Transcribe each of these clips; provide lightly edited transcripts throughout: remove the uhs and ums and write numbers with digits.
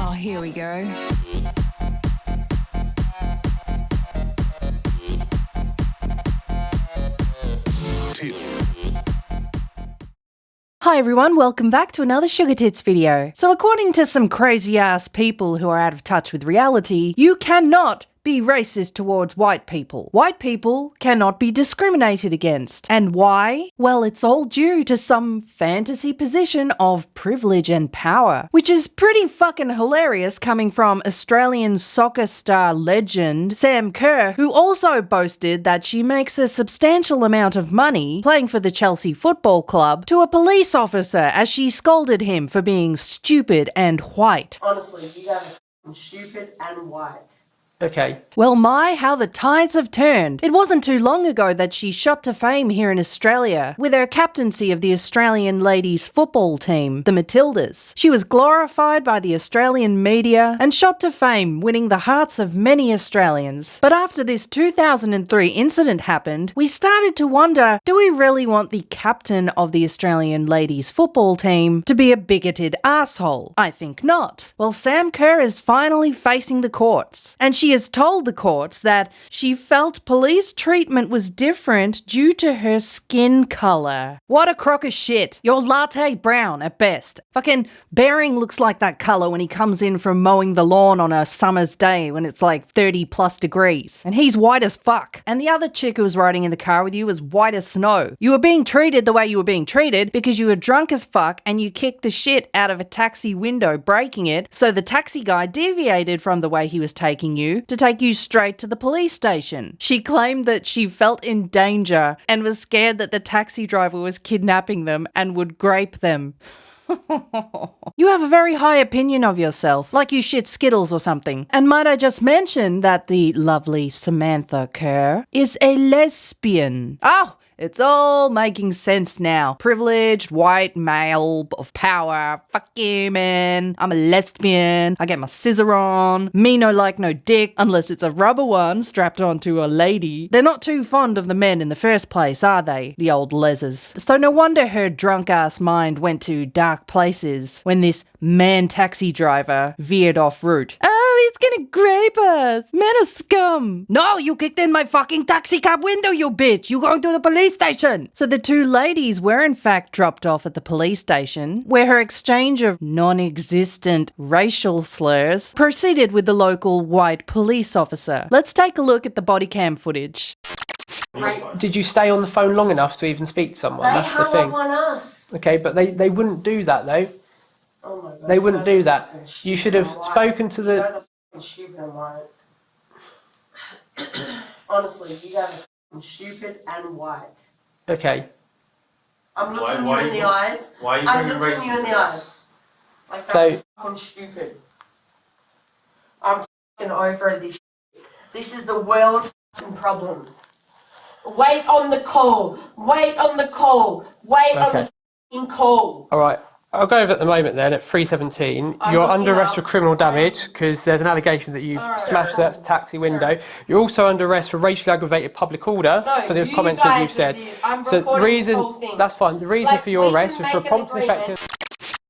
Oh, here we go. Hi everyone, welcome back to another SugarTits video. So according to some crazy ass people who are out of touch with reality, you cannot be racist towards white people. White people cannot be discriminated against. And why? Well, it's all due to some fantasy position of privilege and power, which is pretty fucking hilarious coming from Australian soccer star legend Sam Kerr, who also boasted that she makes a substantial amount of money playing for the Chelsea Football Club to a police officer as she scolded him for being stupid and white. Honestly, you guys are stupid and white. Okay. Well, how the tides have turned. It wasn't too long ago that she shot to fame here in Australia with her captaincy of the Australian ladies football team, the Matildas. She was glorified by the Australian media and shot to fame, winning the hearts of many Australians. But after this 2003 incident happened, we started to wonder, do we really want the captain of the Australian ladies football team to be a bigoted asshole? I think not. Well, Sam Kerr is finally facing the courts, and she has told the courts that she felt police treatment was different due to her skin color. What a crock of shit. You're latte brown at best. Fucking Bering looks like that color when he comes in from mowing the lawn on a summer's day when it's like 30 plus degrees. And he's white as fuck. And the other chick who was riding in the car with you was white as snow. You were being treated the way you were being treated because you were drunk as fuck and you kicked the shit out of a taxi window, breaking it, so the taxi guy deviated from the way he was taking you to take you straight to the police station. She claimed that she felt in danger and was scared that the taxi driver was kidnapping them and would grape them. You have a very high opinion of yourself, like you shit Skittles or something. And might I just mention that the lovely Samantha Kerr is a lesbian. Oh! It's all making sense now. Privileged, white, male, of power. Fuck you, man. I'm a lesbian. I get my scissor on. Me no like no dick, unless it's a rubber one strapped onto a lady. They're not too fond of the men in the first place, are they? The old lesers. So no wonder her drunk-ass mind went to dark places when this man taxi driver veered off route. Oh, he's gonna grape us. Men are scum. No, you kicked in my fucking taxi cab window, you bitch. You going to the police station. So the two ladies were in fact dropped off at the police station, where her exchange of non-existent racial slurs proceeded with the local white police officer. Let's take a look at the body cam footage. Did you stay on the phone long enough to even speak to someone? That's the thing. They hung up on us. Okay, but they wouldn't do that though. Oh my God. They wouldn't do that. You should have spoken to You guys the... are fucking stupid and white. Honestly, you guys are fucking stupid and white. Okay. I'm looking you in the eyes. Why are you I'm bringing looking you in racism the to eyes. this? Like So- that's fucking stupid. I'm fucking over this shit. This is the world fucking problem. Wait on the call. Wait on the call. Wait on Okay. the fucking call. Alright. I'll go over at the moment then at 3:17. I'm You're looking under arrest up. for criminal damage because there's an allegation that you've smashed that taxi window. You're also under arrest for racially aggravated public order No, for the you comments that guys you've said. did. I'm So the recording this reason, whole thing. that's fine. The reason Like, for your we arrest can was for make an prompt and agreement. effective...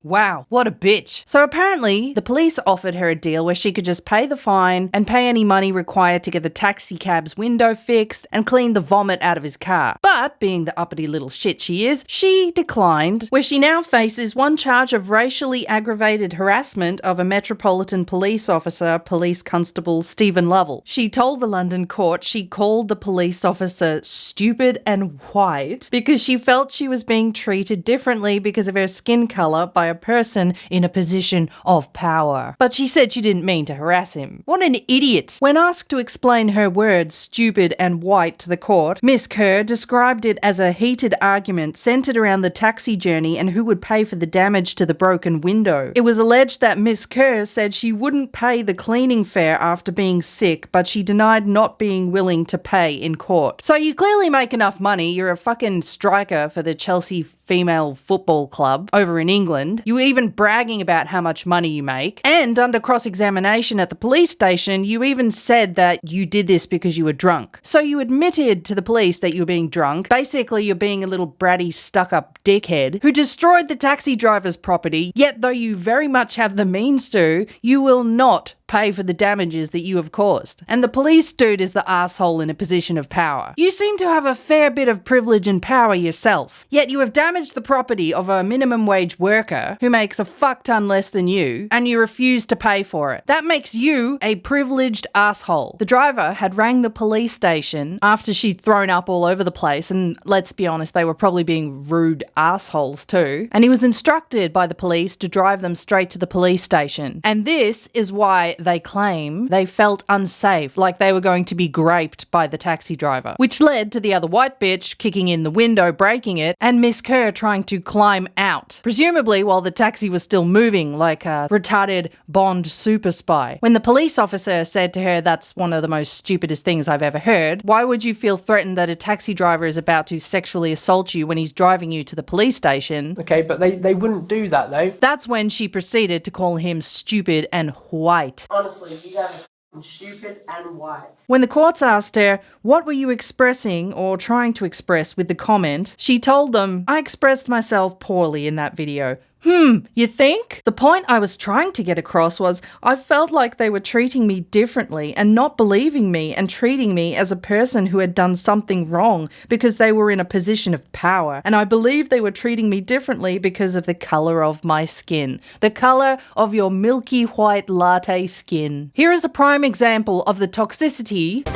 Wow, what a bitch. So apparently, the police offered her a deal where she could just pay the fine and pay any money required to get the taxi cab's window fixed and clean the vomit out of his car. But, being the uppity little shit she is, she declined, where she now faces one charge of racially aggravated harassment of a Metropolitan Police officer, Police Constable Stephen Lovell. She told the London court she called the police officer stupid and white because she felt she was being treated differently because of her skin colour by a person in a position of power. But she said she didn't mean to harass him. What an idiot. When asked to explain her words, stupid and white, to the court, Miss Kerr described it as a heated argument centered around the taxi journey and who would pay for the damage to the broken window. It was alleged that Miss Kerr said she wouldn't pay the cleaning fare after being sick, but she denied not being willing to pay in court. So you clearly make enough money. You're a fucking striker for the Chelsea female football club over in England. You were even bragging about how much money you make. And under cross-examination at the police station, you even said that you did this because you were drunk. So you admitted to the police that you were being drunk. Basically, you're being a little bratty, stuck-up dickhead who destroyed the taxi driver's property, yet though you very much have the means to, you will not pay for the damages that you have caused. And the police dude is the asshole in a position of power. You seem to have a fair bit of privilege and power yourself, yet you have damaged the property of a minimum wage worker who makes a fuck ton less than you, and you refuse to pay for it. That makes you a privileged asshole. The driver had rang the police station after she'd thrown up all over the place, and let's be honest, they were probably being rude assholes too, and he was instructed by the police to drive them straight to the police station. And this is why they claim they felt unsafe, like they were going to be graped by the taxi driver, which led to the other white bitch kicking in the window, breaking it, and Miss Kerr trying to climb out, presumably while the taxi was still moving like a retarded Bond super spy. When the police officer said to her, "That's one of the most stupidest things I've ever heard. Why would you feel threatened that a taxi driver is about to sexually assault you when he's driving you to the police station?" Okay, but they wouldn't do that though. That's when she proceeded to call him stupid and white. Honestly, you guys are stupid and white. When the courts asked her, what were you expressing or trying to express with the comment, she told them, "I expressed myself poorly in that video." You think? The point I was trying to get across was I felt like they were treating me differently and not believing me and treating me as a person who had done something wrong because they were in a position of power. And I believe they were treating me differently because of the color of my skin. The color of your milky white latte skin. Here is a prime example of the toxicity,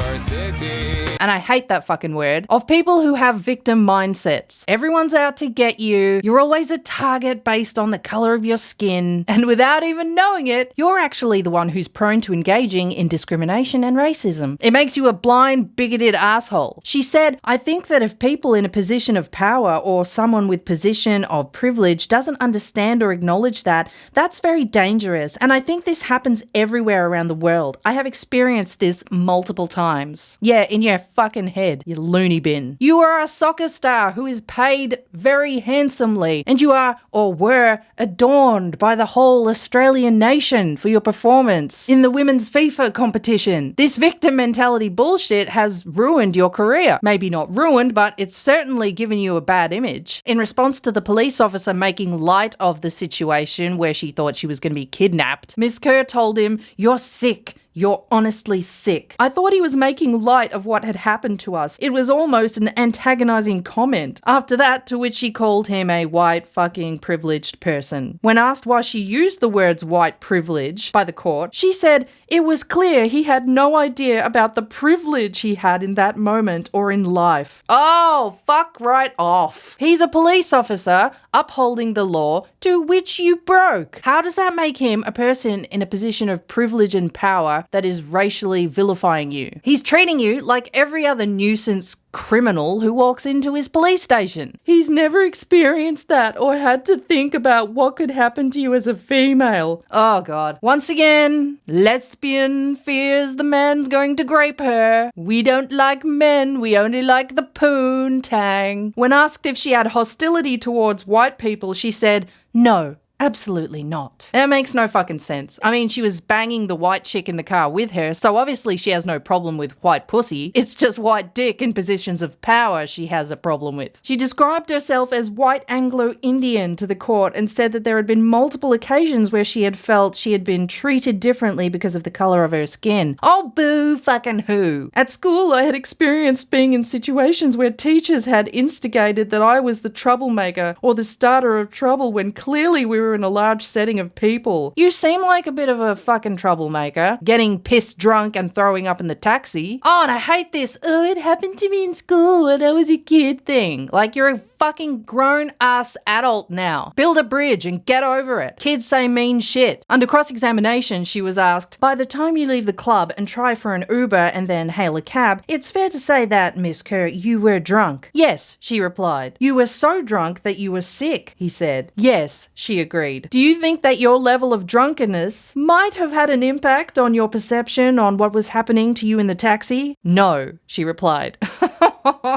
and I hate that fucking word, of people who have victim mindsets. Everyone's out to get you. You're always a target based on the color of your skin, and without even knowing it, you're actually the one who's prone to engaging in discrimination and racism. It makes you a blind, bigoted asshole. She said, "I think that if people in a position of power or someone with position of privilege doesn't understand or acknowledge that, that's very dangerous, and I think this happens everywhere around the world. I have experienced this multiple times." Yeah, in your fucking head, you loony bin. You are a soccer star who is paid very handsomely, and you are, or were, adorned by the whole Australian nation for your performance in the women's FIFA competition. This victim mentality bullshit has ruined your career. Maybe not ruined, but it's certainly given you a bad image. In response to the police officer making light of the situation where she thought she was going to be kidnapped, Miss Kerr told him, "You're sick. You're honestly sick." I thought he was making light of what had happened to us. It was almost an antagonizing comment. After that, to which she called him a white fucking privileged person. When asked why she used the words white privilege by the court, she said it was clear he had no idea about the privilege he had in that moment or in life. Oh, fuck right off. He's a police officer upholding the law to which you broke. How does that make him a person in a position of privilege and power that is racially vilifying you? He's treating you like every other nuisance criminal who walks into his police station. He's never experienced that or had to think about what could happen to you as a female. Oh God. Once again, lesbian fears the man's going to grape her. We don't like men, we only like the poontang. When asked if she had hostility towards white people, she said, "No. Absolutely not." That makes no fucking sense. I mean, she was banging the white chick in the car with her, so obviously she has no problem with white pussy. It's just white dick in positions of power she has a problem with. She described herself as white Anglo-Indian to the court and said that there had been multiple occasions where she had felt she had been treated differently because of the color of her skin. Oh, boo fucking who. At school, I had experienced being in situations where teachers had instigated that I was the troublemaker or the starter of trouble when clearly we were in a large setting of people. You seem like a bit of a fucking troublemaker, getting pissed drunk and throwing up in the taxi. Oh, and I hate this, "Oh, it happened to me in school when I was a kid" thing. Like, you're a fucking grown-ass adult now. Build a bridge and get over it. Kids say mean shit. Under cross-examination, she was asked, "By the time you leave the club and try for an Uber and then hail a cab, it's fair to say that, Miss Kerr, you were drunk." "Yes," she replied. "You were so drunk that you were sick," he said. "Yes," she agreed. "Do you think that your level of drunkenness might have had an impact on your perception on what was happening to you in the taxi?" "No," she replied.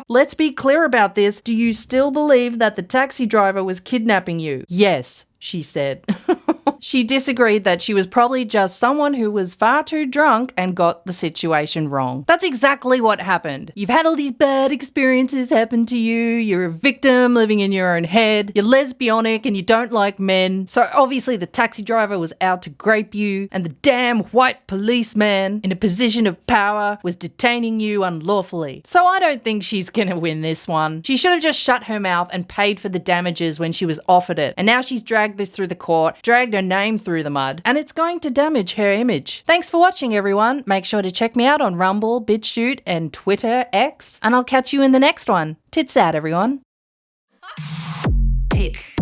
Let's be clear about this. Do you still believe that the taxi driver was kidnapping you? Yes, she said. She disagreed that she was probably just someone who was far too drunk and got the situation wrong. That's exactly what happened. You've had all these bad experiences happen to you, you're a victim living in your own head, you're lesbianic and you don't like men, so obviously the taxi driver was out to grape you, and the damn white policeman in a position of power was detaining you unlawfully. So I don't think she's gonna win this one. She should have just shut her mouth and paid for the damages when she was offered it, and now she's dragged this through the court, dragged her name through the mud, and it's going to damage her image. Thanks for watching, everyone. Make sure to check me out on Rumble, BitChute, and Twitter X, and I'll catch you in the next one. Tits out, everyone. Tits.